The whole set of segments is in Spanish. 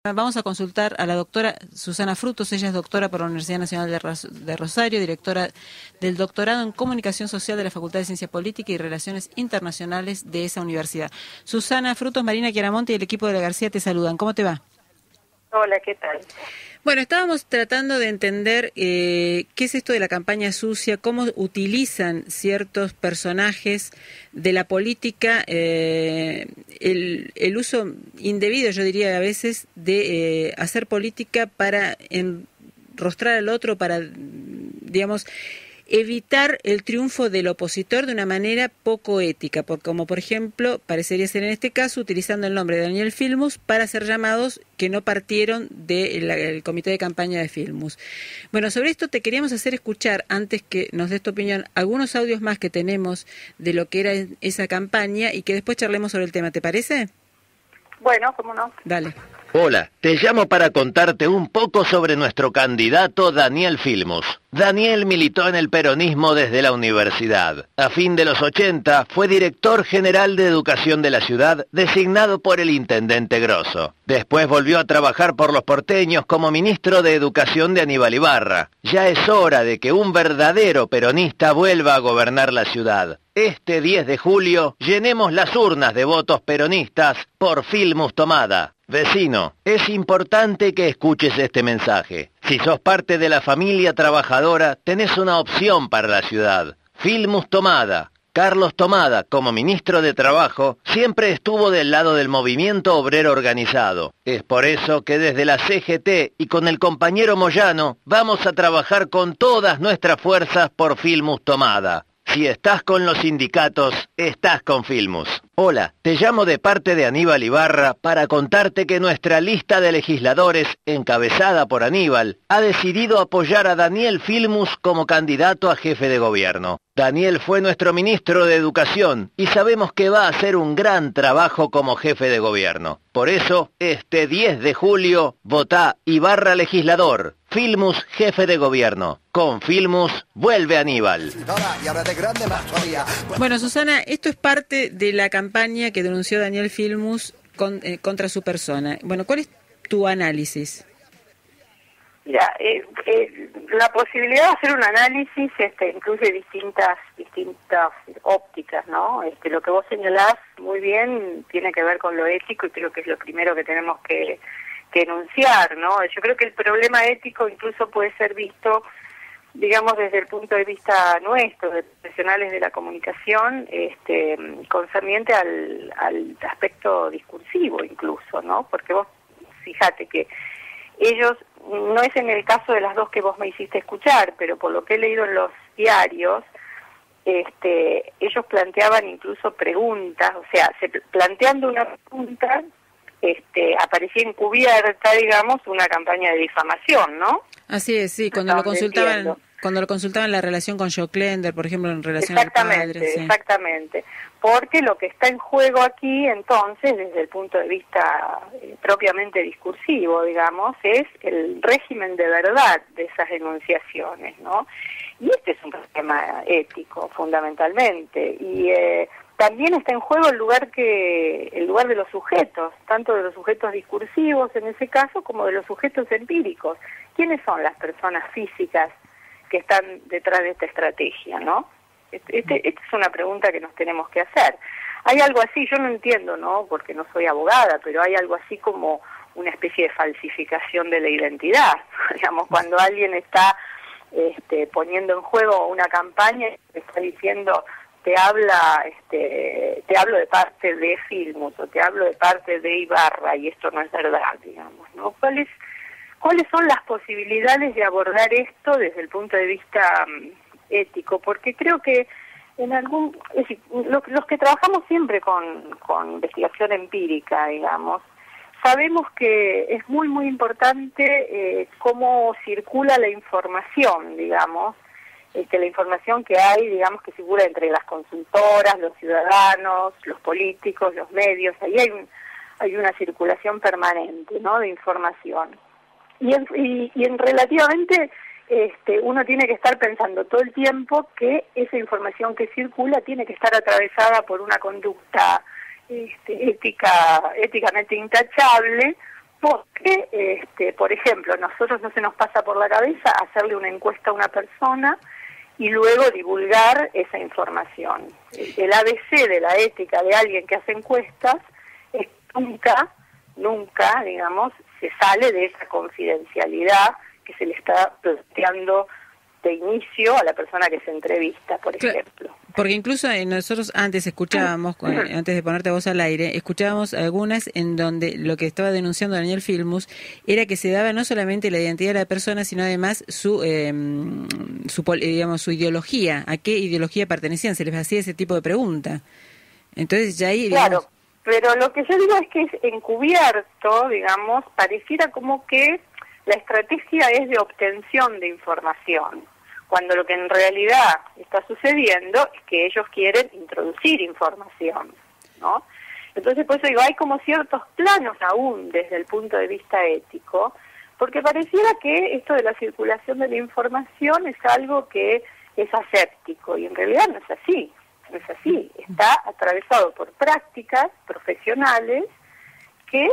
Vamos a consultar a la doctora Susana Frutos. Ella es doctora por la Universidad Nacional de Rosario, directora del doctorado en Comunicación Social de la Facultad de Ciencia Política y Relaciones Internacionales de esa universidad. Susana Frutos, Marina Chiaramonte y el equipo de la García te saludan. ¿Cómo te va? Hola, ¿qué tal? Bueno, estábamos tratando de entender qué es esto de la campaña sucia, cómo utilizan ciertos personajes de la política el uso indebido, yo diría a veces, de hacer política para enrostrar al otro, para, digamos, evitar el triunfo del opositor de una manera poco ética, como por ejemplo, parecería ser en este caso, utilizando el nombre de Daniel Filmus para hacer llamados que no partieron del comité de campaña de Filmus. Bueno, sobre esto te queríamos hacer escuchar, antes que nos des tu opinión, algunos audios más que tenemos de lo que era esa campaña y que después charlemos sobre el tema, ¿te parece? Bueno, cómo no. Dale. Hola, te llamo para contarte un poco sobre nuestro candidato Daniel Filmus. Daniel militó en el peronismo desde la universidad. A fin de los 80 fue director general de educación de la ciudad, designado por el intendente Grosso. Después volvió a trabajar por los porteños como ministro de educación de Aníbal Ibarra. Ya es hora de que un verdadero peronista vuelva a gobernar la ciudad. Este 10 de julio llenemos las urnas de votos peronistas por Filmus Tomada. Vecino, es importante que escuches este mensaje. Si sos parte de la familia trabajadora, tenés una opción para la ciudad. Filmus Tomada. Carlos Tomada, como ministro de Trabajo, siempre estuvo del lado del movimiento obrero organizado. Es por eso que desde la CGT y con el compañero Moyano vamos a trabajar con todas nuestras fuerzas por Filmus Tomada. Si estás con los sindicatos, estás con Filmus. Hola, te llamo de parte de Aníbal Ibarra para contarte que nuestra lista de legisladores, encabezada por Aníbal, ha decidido apoyar a Daniel Filmus como candidato a jefe de gobierno. Daniel fue nuestro ministro de Educación y sabemos que va a hacer un gran trabajo como jefe de gobierno. Por eso, este 10 de julio, votá Ibarra legislador, Filmus jefe de gobierno. Con Filmus, vuelve Aníbal. Bueno, Susana, esto es parte de la campaña que denunció Daniel Filmus contra su persona. Bueno, ¿cuál es tu análisis? Mira, la posibilidad de hacer un análisis incluye distintas ópticas, ¿no? Lo que vos señalás muy bien tiene que ver con lo ético y creo que es lo primero que tenemos que enunciar, ¿no? Yo creo que el problema ético incluso puede ser visto, digamos, desde el punto de vista nuestro, de profesionales de la comunicación, concerniente al aspecto discursivo incluso, ¿no? Porque vos, fíjate que ellos, no es en el caso de las dos que vos me hiciste escuchar, pero por lo que he leído en los diarios, ellos planteaban incluso preguntas, o sea, planteando una pregunta, aparecía encubierta, digamos, una campaña de difamación, ¿no? Así es, sí, cuando lo consultaban la relación con Joclender, por ejemplo, en relación al padre. Sí. Exactamente, porque lo que está en juego aquí, entonces, desde el punto de vista propiamente discursivo, digamos, es el régimen de verdad de esas enunciaciones, ¿no? Y este es un problema ético, fundamentalmente, y también está en juego el lugar de los sujetos, tanto de los sujetos discursivos en ese caso, como de los sujetos empíricos. ¿Quiénes son las personas físicas que están detrás de esta estrategia, no? Esta es una pregunta que nos tenemos que hacer. Hay algo así, yo no entiendo, ¿no? Porque no soy abogada, pero hay algo así como una especie de falsificación de la identidad. Digamos, cuando alguien está poniendo en juego una campaña, está diciendo, te hablo de parte de Filmus o te hablo de parte de Ibarra y esto no es verdad, digamos, ¿no? ¿Cuáles son las posibilidades de abordar esto desde el punto de vista ético? Porque creo que es decir, los que trabajamos siempre con investigación empírica, digamos, sabemos que es muy, muy importante cómo circula la información, digamos, que la información que hay, digamos, que circula entre las consultoras, los ciudadanos, los políticos, los medios, ahí hay una circulación permanente, ¿no?, de información. Y en relativamente uno tiene que estar pensando todo el tiempo que esa información que circula tiene que estar atravesada por una conducta éticamente intachable Porque, por ejemplo, nosotros no se nos pasa por la cabeza hacerle una encuesta a una persona y luego divulgar esa información. El ABC de la ética de alguien que hace encuestas es nunca, digamos, se sale de esa confidencialidad que se le está planteando de inicio a la persona que se entrevista, por ejemplo. Porque incluso nosotros antes escuchábamos, antes de ponerte voz al aire, escuchábamos algunas en donde lo que estaba denunciando Daniel Filmus era que se daba no solamente la identidad de la persona, sino además su ideología, a qué ideología pertenecían, se les hacía ese tipo de pregunta. Entonces ya ahí... Claro, pero lo que yo digo es que es encubierto, digamos, pareciera como que la estrategia es de obtención de información, cuando lo que en realidad está sucediendo es que ellos quieren introducir información, ¿no? Entonces, por eso digo, hay como ciertos planos aún desde el punto de vista ético, porque pareciera que esto de la circulación de la información es algo que es aséptico, y en realidad no es así, está atravesado por prácticas profesionales que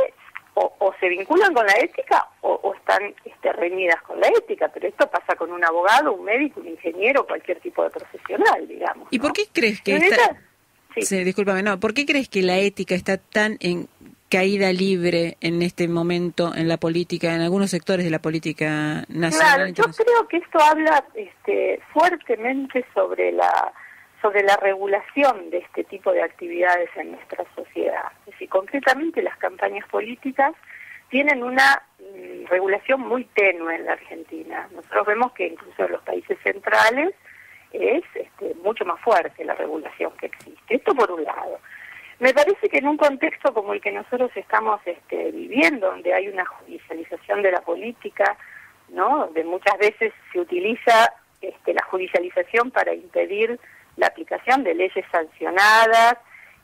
o se vinculan con la ética o están reñidas con la ética, pero esto pasa con un abogado, un médico, un ingeniero, cualquier tipo de profesional, digamos. ¿Y por qué crees que Sí, discúlpame, ¿por qué crees que la ética está tan en caída libre en este momento en la política, en algunos sectores de la política nacional? Claro, yo creo que esto habla fuertemente sobre la regulación de este tipo de actividades en nuestra sociedad. Es decir, concretamente las campañas políticas tienen una regulación muy tenue en la Argentina. Nosotros vemos que incluso en los países centrales es mucho más fuerte la regulación que existe. Esto por un lado. Me parece que en un contexto como el que nosotros estamos viviendo, donde hay una judicialización de la política, ¿no? Donde muchas veces se utiliza la judicialización para impedir la aplicación de leyes sancionadas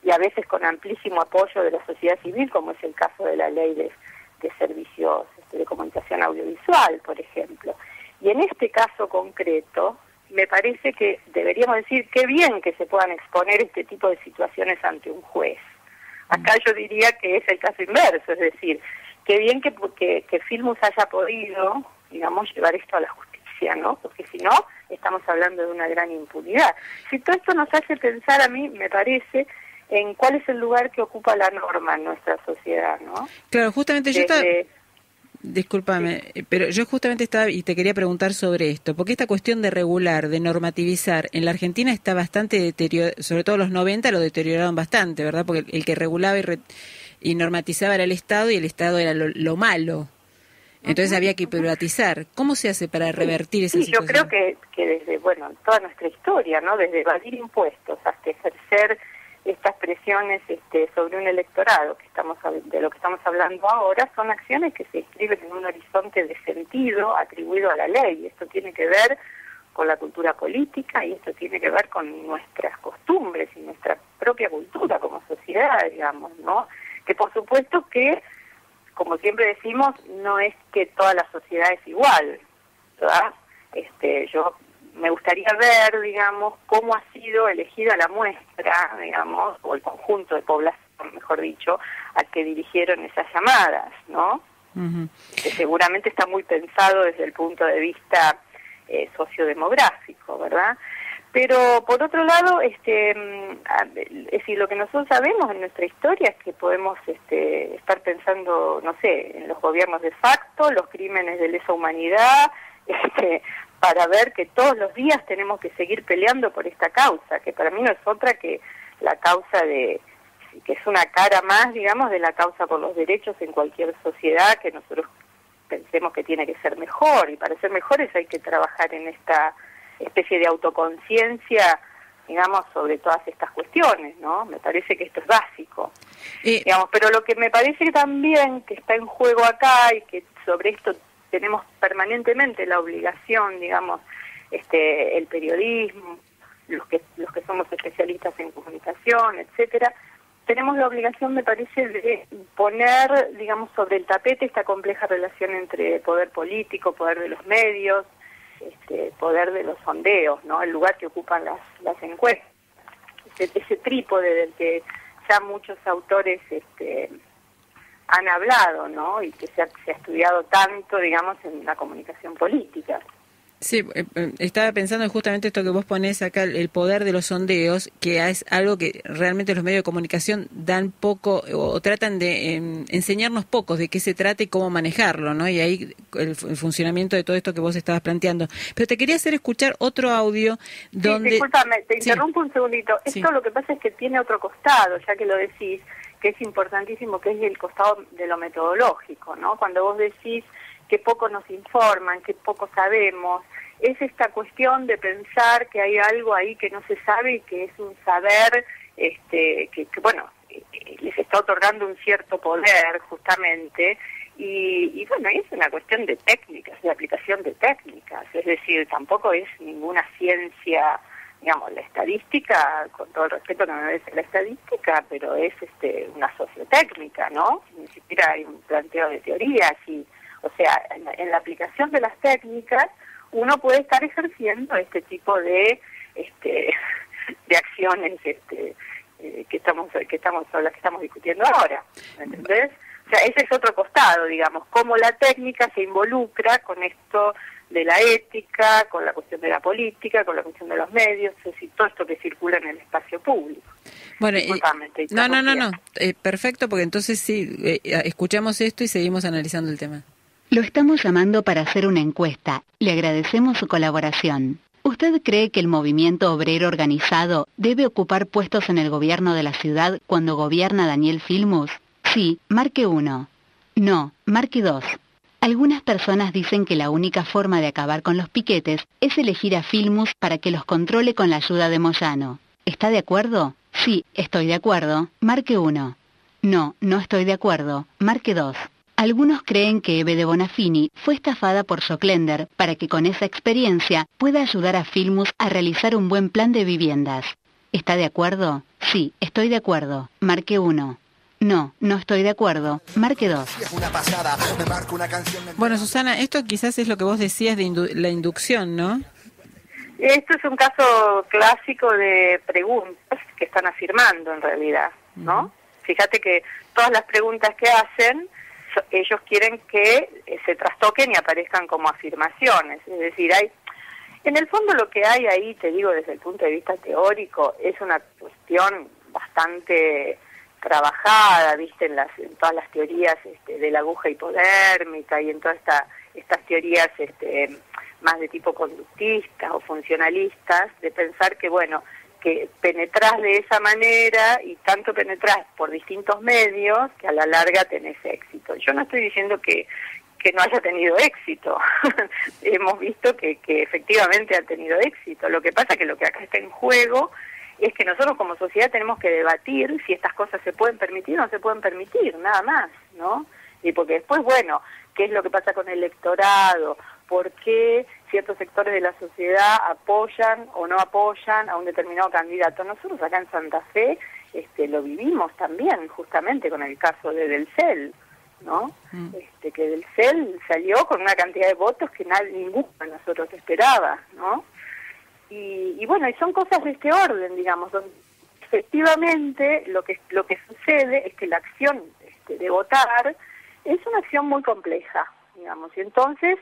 y a veces con amplísimo apoyo de la sociedad civil, como es el caso de la ley de servicios de comunicación audiovisual, por ejemplo. Y en este caso concreto, me parece que deberíamos decir qué bien que se puedan exponer este tipo de situaciones ante un juez. Acá yo diría que es el caso inverso, es decir, qué bien que Filmus haya podido, digamos, llevar esto a la justicia, ¿no? Porque si no, estamos hablando de una gran impunidad. Si todo esto nos hace pensar, a mí me parece, en cuál es el lugar que ocupa la norma en nuestra sociedad, ¿no? Claro, justamente yo estaba... Discúlpame, pero yo justamente estaba y te quería preguntar sobre esto, porque esta cuestión de regular, de normativizar, en la Argentina está bastante deteriorada, sobre todo los 90 lo deterioraron bastante, ¿verdad? Porque el que regulaba y normatizaba era el Estado y el Estado era lo malo. Entonces había que privatizar. ¿Cómo se hace para revertir esa situación? Yo creo que desde, toda nuestra historia, ¿no? Desde evadir impuestos hasta ejercer estas presiones sobre un electorado de lo que estamos hablando ahora, son acciones que se inscriben en un horizonte de sentido atribuido a la ley. Esto tiene que ver con la cultura política y esto tiene que ver con nuestras costumbres y nuestra propia cultura como sociedad, digamos, ¿no? Que por supuesto que, como siempre decimos, no es que toda la sociedad es igual, ¿verdad? Yo me gustaría ver, digamos, cómo ha sido elegida la muestra, digamos, o el conjunto de población, mejor dicho, a que dirigieron esas llamadas, ¿no? Uh-huh. Que seguramente está muy pensado desde el punto de vista sociodemográfico, ¿verdad? Pero, por otro lado, es decir, lo que nosotros sabemos en nuestra historia es que podemos estar pensando, no sé, en los gobiernos de facto, los crímenes de lesa humanidad, para ver que todos los días tenemos que seguir peleando por esta causa, que para mí no es otra que la causa que es una cara más, digamos, de la causa por los derechos en cualquier sociedad que nosotros pensemos que tiene que ser mejor, y para ser mejores hay que trabajar en esta especie de autoconciencia, digamos, sobre todas estas cuestiones, ¿no? Me parece que esto es básico. Digamos, pero lo que me parece también que está en juego acá y que sobre esto tenemos permanentemente la obligación, digamos, el periodismo, los que somos especialistas en comunicación, etcétera, tenemos la obligación, me parece, de poner, digamos, sobre el tapete esta compleja relación entre poder político, poder de los medios, poder de los sondeos, ¿no? El lugar que ocupan las encuestas, ese trípode del que ya muchos autores han hablado, ¿no? Y que se ha estudiado tanto, digamos, en la comunicación política. Sí, estaba pensando justamente esto que vos ponés acá, el poder de los sondeos, que es algo que realmente los medios de comunicación dan poco o tratan de enseñarnos pocos de qué se trata y cómo manejarlo, ¿no? Y ahí el funcionamiento de todo esto que vos estabas planteando. Pero te quería hacer escuchar otro audio donde... Sí, discúlpame, te interrumpo un segundito. Sí. Esto lo que pasa es que tiene otro costado, ya que lo decís, que es importantísimo, que es el costado de lo metodológico, ¿no? Cuando vos decís que poco nos informan, que poco sabemos, es esta cuestión de pensar que hay algo ahí que no se sabe y que es un saber que bueno, les está otorgando un cierto poder justamente, y bueno, es una cuestión de técnicas, de aplicación de técnicas, es decir, tampoco es ninguna ciencia, digamos, la estadística, con todo el respeto que me merece la estadística, pero es una sociotécnica, ¿no? Ni siquiera hay un planteo de teorías, y o sea, en la aplicación de las técnicas uno puede estar ejerciendo este tipo de de acciones que estamos discutiendo ahora, ¿entendés? O sea, ese es otro costado, digamos, cómo la técnica se involucra con esto de la ética, con la cuestión de la política, con la cuestión de los medios, es decir, todo esto que circula en el espacio público. Bueno, no, perfecto, porque entonces sí, escuchamos esto y seguimos analizando el tema. Lo estamos llamando para hacer una encuesta. Le agradecemos su colaboración. ¿Usted cree que el movimiento obrero organizado debe ocupar puestos en el gobierno de la ciudad cuando gobierna Daniel Filmus? Sí, marque 1. No, marque 2. Algunas personas dicen que la única forma de acabar con los piquetes es elegir a Filmus para que los controle con la ayuda de Moyano. ¿Está de acuerdo? Sí, estoy de acuerdo. Marque 1. No, no estoy de acuerdo. Marque 2. Algunos creen que Eve de Bonafini fue estafada por Soclender para que con esa experiencia pueda ayudar a Filmus a realizar un buen plan de viviendas. ¿Está de acuerdo? Sí, estoy de acuerdo. Marque 1. No, no estoy de acuerdo. Marque 2. Bueno, Susana, esto quizás es lo que vos decías de la inducción, ¿no? Esto es un caso clásico de preguntas que están afirmando en realidad, ¿no? Fíjate que todas las preguntas que hacen, ellos quieren que se trastoquen y aparezcan como afirmaciones. Es decir, en el fondo lo que hay ahí, te digo desde el punto de vista teórico, es una cuestión bastante trabajada, viste, en todas las teorías de la aguja hipodérmica y en todas estas teorías más de tipo conductista o funcionalistas, de pensar que, bueno, que penetrás de esa manera y tanto penetrás por distintos medios que a la larga tenés éxito. Yo no estoy diciendo que no haya tenido éxito. Hemos visto que efectivamente ha tenido éxito. Lo que pasa es que lo que acá está en juego es que nosotros como sociedad tenemos que debatir si estas cosas se pueden permitir o no se pueden permitir, nada más, ¿no? Y porque después, bueno, ¿qué es lo que pasa con el electorado? ¿Por qué ciertos sectores de la sociedad apoyan o no apoyan a un determinado candidato? Nosotros acá en Santa Fe lo vivimos también, justamente con el caso de Delcel, ¿no? Que Delcel salió con una cantidad de votos que ninguno de nosotros esperaba, ¿no? Y bueno, y son cosas de este orden, digamos, donde efectivamente lo que sucede es que la acción de votar es una acción muy compleja, digamos, y entonces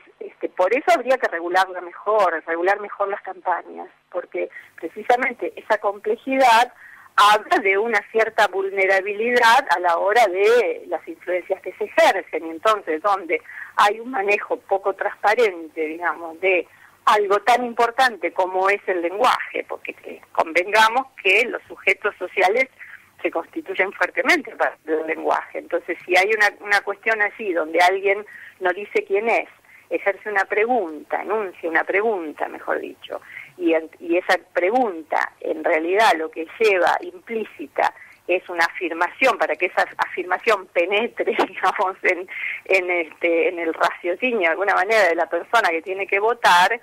por eso habría que regular mejor las campañas, porque precisamente esa complejidad habla de una cierta vulnerabilidad a la hora de las influencias que se ejercen, y entonces donde hay un manejo poco transparente, digamos, de algo tan importante como es el lenguaje, porque convengamos que los sujetos sociales se constituyen fuertemente para el lenguaje. Entonces, si hay una cuestión así, donde alguien no dice quién es, ejerce una pregunta, enuncia una pregunta, mejor dicho, y esa pregunta, en realidad, lo que lleva implícita es una afirmación, para que esa afirmación penetre, digamos, en el raciocinio, de alguna manera, de la persona que tiene que votar,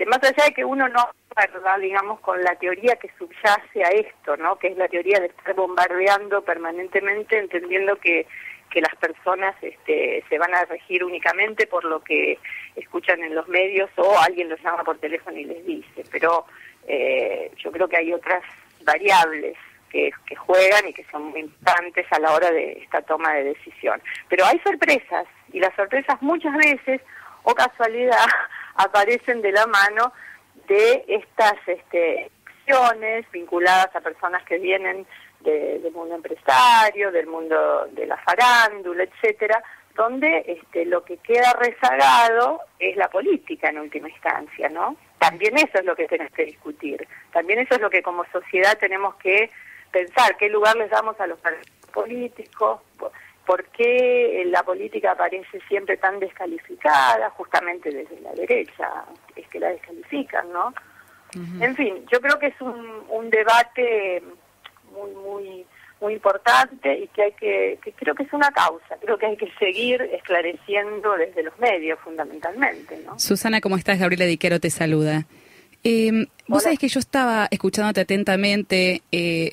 más allá de que uno no acuerda, digamos, con la teoría que subyace a esto, ¿no? Que es la teoría de estar bombardeando permanentemente, entendiendo que las personas se van a regir únicamente por lo que escuchan en los medios o alguien los llama por teléfono y les dice. Pero yo creo que hay otras variables que juegan y que son muy importantes a la hora de esta toma de decisión. Pero hay sorpresas, y las sorpresas muchas veces, o casualidad, aparecen de la mano de estas acciones vinculadas a personas que vienen del mundo empresario, del mundo de la farándula, etcétera, donde lo que queda rezagado es la política en última instancia, ¿no? También eso es lo que tenemos que discutir, también eso es lo que como sociedad tenemos que pensar, qué lugar les damos a los partidos políticos, por qué la política aparece siempre tan descalificada, justamente desde la derecha, es que la descalifican, ¿no? Uh-huh. En fin, yo creo que es un debate muy importante y que creo que es una causa, creo que hay que seguir esclareciendo desde los medios fundamentalmente, ¿no? Susana, ¿cómo estás? Gabriela Diquero te saluda. Vos sabés que yo estaba escuchándote atentamente,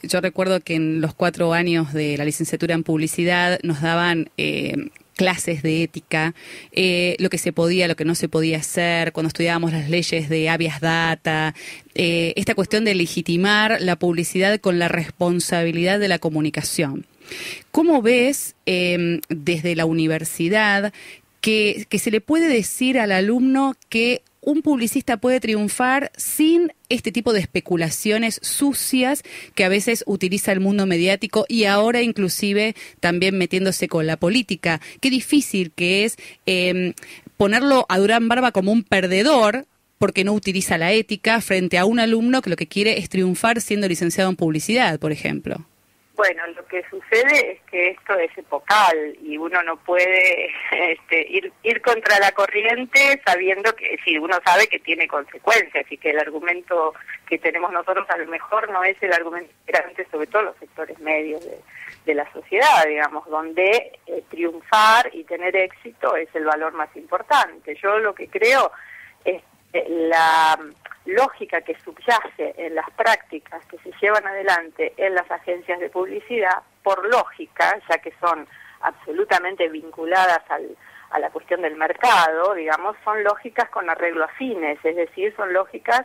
yo recuerdo que en los 4 años de la licenciatura en publicidad nos daban clases de ética, lo que se podía, lo que no se podía hacer, cuando estudiábamos las leyes de habeas data, esta cuestión de legitimar la publicidad con la responsabilidad de la comunicación. ¿Cómo ves desde la universidad que se le puede decir al alumno que un publicista puede triunfar sin este tipo de especulaciones sucias que a veces utiliza el mundo mediático y ahora inclusive también metiéndose con la política? Qué difícil que es ponerlo a Durán Barba como un perdedor porque no utiliza la ética frente a un alumno que lo que quiere es triunfar siendo licenciado en publicidad, por ejemplo. Bueno, lo que sucede es que esto es epocal y uno no puede ir contra la corriente sabiendo que, si uno sabe que tiene consecuencias y que el argumento que tenemos nosotros a lo mejor no es el argumento grande, sobre todo los sectores medios de la sociedad, digamos, donde triunfar y tener éxito es el valor más importante. Yo lo que creo es la lógica que subyace en las prácticas que se llevan adelante en las agencias de publicidad, por lógica, ya que son absolutamente vinculadas a la cuestión del mercado, digamos, son lógicas con arreglo a fines, es decir, son lógicas,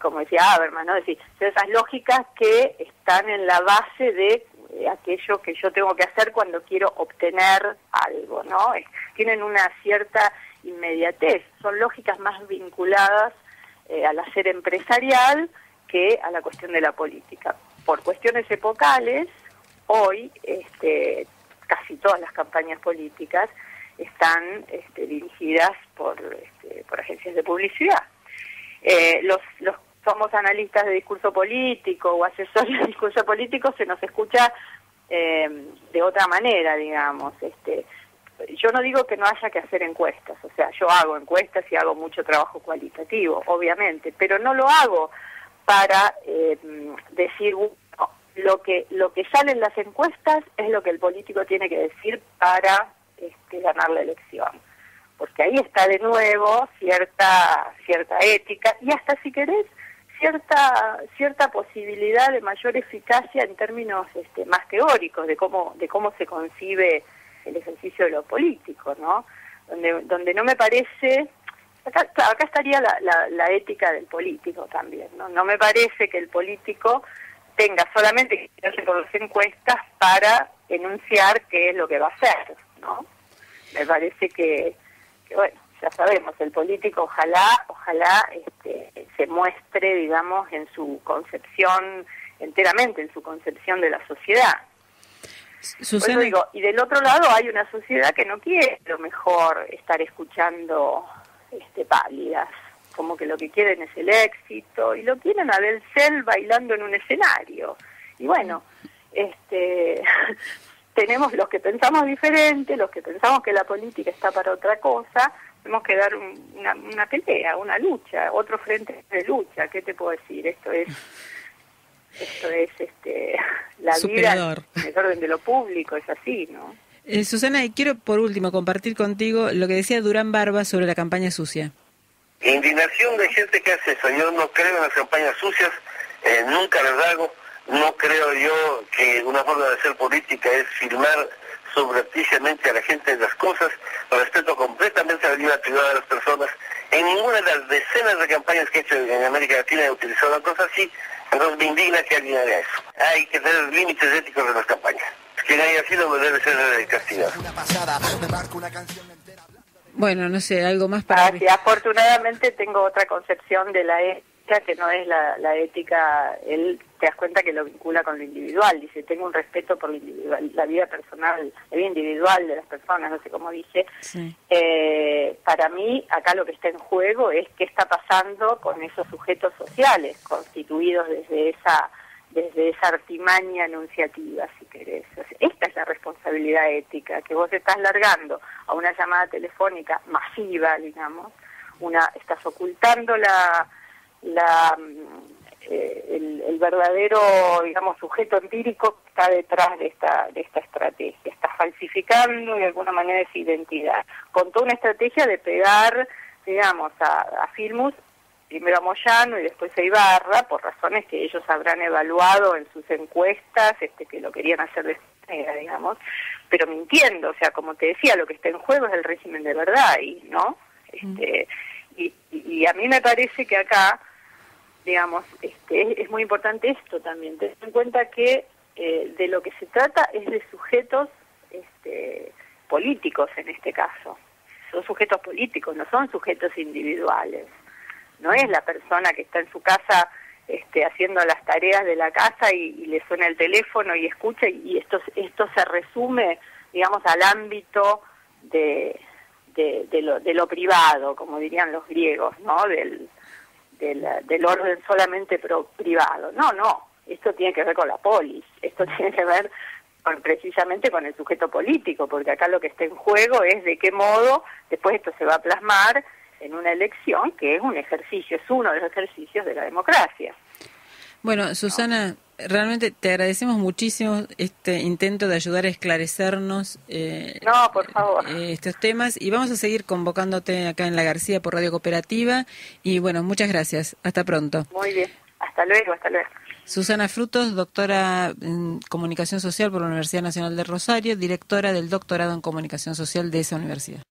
como decía Habermas, ¿no? Es decir, son esas lógicas que están en la base de aquello que yo tengo que hacer cuando quiero obtener algo, ¿no? Tienen una cierta inmediatez, son lógicas más vinculadas al hacer empresarial que a la cuestión de la política. Por cuestiones epocales, hoy casi todas las campañas políticas están dirigidas por agencias de publicidad. Los somos analistas de discurso político o asesores de discurso político, se nos escucha de otra manera, digamos. Yo no digo que no haya que hacer encuestas, o sea, yo hago encuestas y hago mucho trabajo cualitativo, obviamente, pero no lo hago para decir, lo que sale en las encuestas es lo que el político tiene que decir para ganar la elección, porque ahí está de nuevo cierta ética y hasta, si querés, cierta posibilidad de mayor eficacia en términos más teóricos de cómo se concibe el ejercicio de lo político, ¿no? Donde no me parece, acá estaría la ética del político también, ¿no? No me parece que el político tenga solamente que tirarse por las encuestas para enunciar qué es lo que va a hacer, ¿no? Me parece que bueno, ya sabemos, el político ojalá se muestre, digamos, en su concepción, enteramente en su concepción de la sociedad. Susana. Por eso digo, y del otro lado hay una sociedad que no quiere a lo mejor estar escuchando pálidas, como que lo que quieren es el éxito, y lo quieren a Del Cel bailando en un escenario. Y bueno, tenemos los que pensamos diferente, los que pensamos que la política está para otra cosa, tenemos que dar una pelea, una lucha, otro frente de lucha. ¿Qué te puedo decir? Esto es la superador. Vida en el orden de lo público, es así, ¿no? Susana, y quiero por último compartir contigo lo que decía Durán Barba sobre la campaña sucia. Indignación de gente que hace eso. Yo no creo en las campañas sucias, nunca las hago. No creo yo que una forma de hacer política es filmar subrepticiamente a la gente de las cosas. Respeto completamente la vida privada de las personas. En ninguna de las decenas de campañas que he hecho en América Latina he utilizado una cosa así. Entonces me indigna que alguien haga eso. hay que tener límites éticos de las campañas. Quien haya sido debe ser castigado. Bueno, no sé, algo más para... Sí, afortunadamente tengo otra concepción de la ética que no es la ética, él te das cuenta que lo vincula con lo individual, dice, tengo un respeto por la vida personal, la vida individual de las personas, no sé cómo dice. Sí. Para mí, acá lo que está en juego es qué está pasando con esos sujetos sociales constituidos desde esa artimaña enunciativa, si querés. Esta es la responsabilidad ética, que vos estás largando a una llamada telefónica masiva, digamos, estás ocultando el verdadero, digamos, sujeto empírico que está detrás de esta estrategia. Estás falsificando de alguna manera esa identidad, con toda una estrategia de pegar, digamos, a Filmus, primero a Moyano y después a Ibarra, por razones que ellos habrán evaluado en sus encuestas, que lo querían hacer de esta manera, digamos, pero mintiendo, o sea, como te decía, lo que está en juego es el régimen de verdad, ¿no? Y a mí me parece que acá, digamos, es muy importante esto también, tener en cuenta que de lo que se trata es de sujetos políticos en este caso, son sujetos políticos, no son sujetos individuales. No es la persona que está en su casa haciendo las tareas de la casa y le suena el teléfono y escucha, y esto se resume, digamos, al ámbito de lo privado, como dirían los griegos, ¿no? Del orden solamente privado. No, esto tiene que ver con la polis, esto tiene que ver precisamente con el sujeto político, porque acá lo que está en juego es de qué modo después esto se va a plasmar en una elección que es un ejercicio, es uno de los ejercicios de la democracia. Bueno, Susana, realmente te agradecemos muchísimo este intento de ayudar a esclarecernos no, por favor. Estos temas, y vamos a seguir convocándote acá en La García por Radio Cooperativa, y bueno, muchas gracias, hasta pronto. Muy bien, hasta luego. Susana Frutos, doctora en Comunicación Social por la Universidad Nacional de Rosario, directora del doctorado en Comunicación Social de esa universidad.